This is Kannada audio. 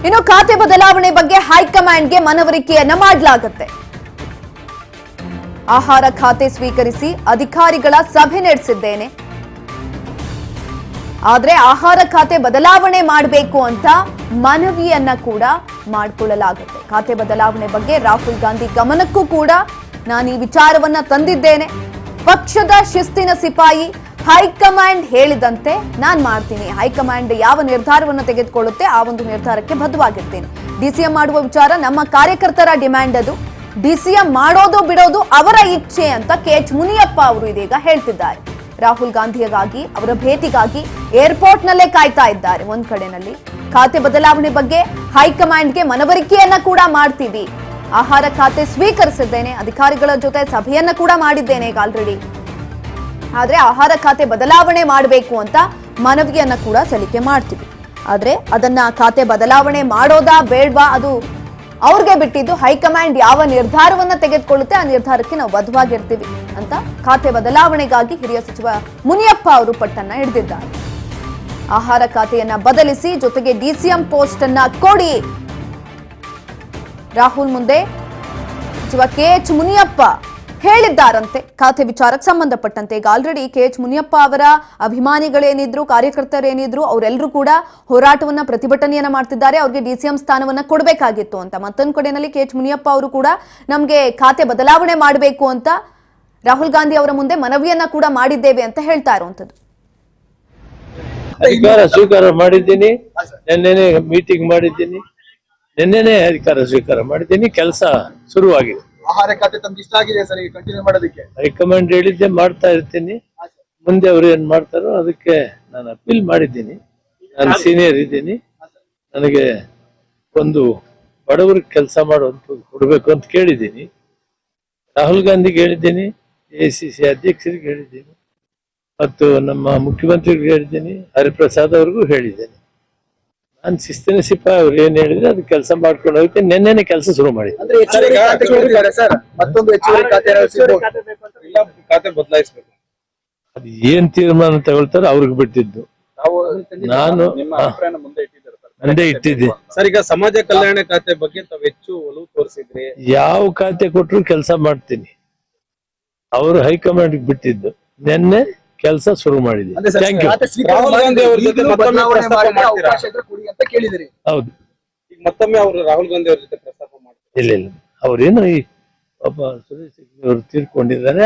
ಇನ್ನು ಖಾತೆ ಬದಲಾವಣೆ ಬಗ್ಗೆ ಹೈಕಮಾಂಡ್ಗೆ ಮನವರಿಕೆಯನ್ನ ಮಾಡಲಾಗುತ್ತೆ. ಆಹಾರ ಖಾತೆ ಸ್ವೀಕರಿಸಿ ಅಧಿಕಾರಿಗಳ ಸಭೆ ನಡೆಸಿದ್ದೇನೆ. ಆದ್ರೆ ಆಹಾರ ಖಾತೆ ಬದಲಾವಣೆ ಮಾಡಬೇಕು ಅಂತ ಮನವಿಯನ್ನ ಕೂಡ ಮಾಡಿಕೊಳ್ಳಲಾಗುತ್ತೆ. ಖಾತೆ ಬದಲಾವಣೆ ಬಗ್ಗೆ ರಾಹುಲ್ ಗಾಂಧಿ ಗಮನಕ್ಕೂ ಕೂಡ ನಾನು ಈ ವಿಚಾರವನ್ನ ತಂದಿದ್ದೇನೆ. ಪಕ್ಷದ ಶಿಸ್ತಿನ ಸಿಪಾಯಿ, ಹೈಕಮಾಂಡ್ ಹೇಳಿದಂತೆ ನಾನು ಮಾಡ್ತೀನಿ. ಹೈಕಮಾಂಡ್ ಯಾವ ನಿರ್ಧಾರವನ್ನು ತೆಗೆದುಕೊಳ್ಳುತ್ತೆ ಆ ಒಂದು ನಿರ್ಧಾರಕ್ಕೆ ಬದ್ಧವಾಗಿರ್ತೇನೆ. ಡಿಸಿಎಂ ಮಾಡುವ ವಿಚಾರ ನಮ್ಮ ಕಾರ್ಯಕರ್ತರ ಡಿಮ್ಯಾಂಡ್. ಅದು ಡಿಸಿಎಂ ಮಾಡೋದು ಬಿಡೋದು ಅವರ ಇಚ್ಛೆ ಅಂತ ಕೆಎಚ್ ಮುನಿಯಪ್ಪ ಅವರು ಇದೀಗ ಹೇಳ್ತಿದ್ದಾರೆ. ರಾಹುಲ್ ಗಾಂಧಿಗಾಗಿ ಅವರ ಭೇಟಿಗಾಗಿ ಏರ್ಪೋರ್ಟ್ ನಲ್ಲೇ ಕಾಯ್ತಾ ಇದ್ದಾರೆ. ಒಂದ್ ಕಡೆನಲ್ಲಿ ಖಾತೆ ಬದಲಾವಣೆ ಬಗ್ಗೆ ಹೈಕಮಾಂಡ್ಗೆ ಮನವರಿಕೆಯನ್ನ ಕೂಡ ಮಾಡ್ತೀವಿ. ಆಹಾರ ಖಾತೆ ಸ್ವೀಕರಿಸಿದ್ದೇನೆ, ಅಧಿಕಾರಿಗಳ ಜೊತೆ ಸಭೆಯನ್ನ ಕೂಡ ಮಾಡಿದ್ದೇನೆ ಈಗ ಆಲ್ರೆಡಿ. ಆದ್ರೆ ಆಹಾರ ಖಾತೆ ಬದಲಾವಣೆ ಮಾಡಬೇಕು ಅಂತ ಮನವಿಯನ್ನ ಕೂಡ ಸಲ್ಲಿಕೆ ಮಾಡ್ತೀವಿ. ಆದ್ರೆ ಅದನ್ನ ಖಾತೆ ಬದಲಾವಣೆ ಮಾಡೋದಾ ಬೇಡ್ವಾ ಅದು ಅವ್ರಿಗೆ ಬಿಟ್ಟಿದ್ದು. ಹೈಕಮಾಂಡ್ ಯಾವ ನಿರ್ಧಾರವನ್ನ ತೆಗೆದುಕೊಳ್ಳುತ್ತೆ ಆ ನಿರ್ಧಾರಕ್ಕೆ ನಾವು ಬದ್ಧವಾಗಿರ್ತೀವಿ ಅಂತ ಖಾತೆ ಬದಲಾವಣೆಗಾಗಿ ಹಿರಿಯ ಸಚಿವ ಮುನಿಯಪ್ಪ ಅವರು ಪಟ್ಟನ್ನ ಹಿಡಿದಿದ್ದಾರೆ. ಆಹಾರ ಖಾತೆಯನ್ನ ಬದಲಿಸಿ ಜೊತೆಗೆ ಡಿಸಿಎಂ ಪೋಸ್ಟ್ ಅನ್ನ ಕೊಡಿ. ರಾಹುಲ್ ಮುಂದೆ ಸಚಿವ ಕೆಎಚ್ ಮುನಿಯಪ್ಪ ಹೇಳಿದ್ದಾರಂತೆ ಖಾತೆ ವಿಚಾರಕ್ಕೆ ಸಂಬಂಧಪಟ್ಟಂತೆ. ಈಗ ಆಲ್ರೆಡಿ ಕೆಎಚ್ ಮುನಿಯಪ್ಪ ಅವರ ಅಭಿಮಾನಿಗಳೇನಿದ್ರು, ಕಾರ್ಯಕರ್ತರೇನಿದ್ರು ಅವರೆಲ್ಲರೂ ಕೂಡ ಹೋರಾಟವನ್ನ, ಪ್ರತಿಭಟನೆಯನ್ನ ಮಾಡ್ತಿದ್ದಾರೆ. ಅವ್ರಿಗೆ ಡಿಸಿಎಂ ಸ್ಥಾನವನ್ನ ಕೊಡಬೇಕಾಗಿತ್ತು ಅಂತ. ಮತ್ತೊಂದು ಕಡೆಯಲ್ಲಿ ಕೆಎಚ್ ಮುನಿಯಪ್ಪ ಅವರು ಕೂಡ ನಮ್ಗೆ ಖಾತೆ ಬದಲಾವಣೆ ಮಾಡಬೇಕು ಅಂತ ರಾಹುಲ್ ಗಾಂಧಿ ಅವರ ಮುಂದೆ ಮನವಿಯನ್ನ ಕೂಡ ಮಾಡಿದ್ದೇವೆ ಅಂತ ಹೇಳ್ತಾ ಇರುವಂತದ್ದು. ಅಧಿಕಾರ ಸ್ವೀಕಾರ ಮಾಡಿದ್ದೀನಿ, ನಿನ್ನೆನೆ ಮೀಟಿಂಗ್ ಮಾಡಿದ್ದೀನಿ, ನಿನ್ನೆನೆ ಅಧಿಕಾರ ಸ್ವೀಕಾರ ಮಾಡಿದ್ದೀನಿ. ಕೆಲಸ ಶುರುವಾಗಿದೆ. ಆಹಾರ ಖಾತೆ ತಮ್ಗೆ ಇಷ್ಟ ಆಗಿದೆ ಸರ್ ಈಗ ಕಂಟಿನ್ಯೂ ಮಾಡೋದಕ್ಕೆ? ಹೈಕಮಾಂಡ್ ಹೇಳಿದ್ದೆ ಮಾಡ್ತಾ ಇರ್ತೀನಿ. ಮುಂದೆ ಅವ್ರು ಏನ್ ಮಾಡ್ತಾರೋ ಅದಕ್ಕೆ ನಾನು ಅಪೀಲ್ ಮಾಡಿದ್ದೀನಿ. ನಾನು ಸೀನಿಯರ್ ಇದ್ದೀನಿ, ನನಗೆ ಒಂದು ಬಡವರಿಗೆ ಕೆಲಸ ಮಾಡುವಂತ ಕೊಡ್ಬೇಕು ಅಂತ ಕೇಳಿದ್ದೀನಿ. ರಾಹುಲ್ ಗಾಂಧಿಗೆ ಹೇಳಿದ್ದೀನಿ, ಎಸಿಸಿ ಅಧ್ಯಕ್ಷರಿಗೆ ಹೇಳಿದ್ದೀನಿ, ಮತ್ತು ನಮ್ಮ ಮುಖ್ಯಮಂತ್ರಿಗಳಿಗೆ ಹೇಳಿದ್ದೀನಿ, ಹರಿಪ್ರಸಾದ್ ಅವ್ರಿಗೂ ಹೇಳಿದ್ದೇನೆ. ನಾನು ಶಿಸ್ತಿನ ಸಿಪಾಯಿ ಅವ್ರು ಏನ್ ಹೇಳಿದ್ರೆ ಅದು ಕೆಲಸ ಮಾಡ್ಕೊಂಡು ಹೋಗ್ತೀನಿ. ನಿನ್ನೆನೆ ಕೆಲಸ ಶುರು ಮಾಡಿದ್ದೆ. ಖಾತೆ ಬದಲಾಯಿಸಬೇಕು, ಅದು ಏನ್ ತೀರ್ಮಾನ ತಗೊಳ್ತಾರೋ ಅವ್ರಿಗೆ ಬಿಟ್ಟಿದ್ದು. ನಾನು ಮುಂದೆ ಇಟ್ಟಿದ್ದೆ ಸರ್. ಈಗ ಸಮಾಜ ಕಲ್ಯಾಣ ಖಾತೆ ಬಗ್ಗೆ ತಾವು ಹೆಚ್ಚು ಒಲವು ತೋರಿಸಿದ್ರಿ. ಯಾವ ಖಾತೆ ಕೊಟ್ಟರು ಕೆಲಸ ಮಾಡ್ತೀನಿ. ಅವರು ಹೈಕಮಾಂಡ್ ಬಿಟ್ಟಿದ್ದು. ನಿನ್ನೆ ಕೆಲಸ ಶುರು ಮಾಡಿದ್ದೀನಿ. Thank you. ರಾಹುಲ್ ಗಾಂಧಿ ಅವ್ರ ಜೊತೆ ಕೇಳಿದಿರಿ? ಹೌದು. ಈಗ ಮತ್ತೊಮ್ಮೆ ಅವರು ರಾಹುಲ್ ಗಾಂಧಿ ಅವ್ರ ಜೊತೆ ಪ್ರಸ್ತಾಪ ಮಾಡ್ತಾರೆ? ಇಲ್ಲ, ಅವ್ರೇನು ಈ ಪಾಪ ಸುರೇಶ್ ಅವರು ತೀರ್ಕೊಂಡಿದ್ದಾರೆ.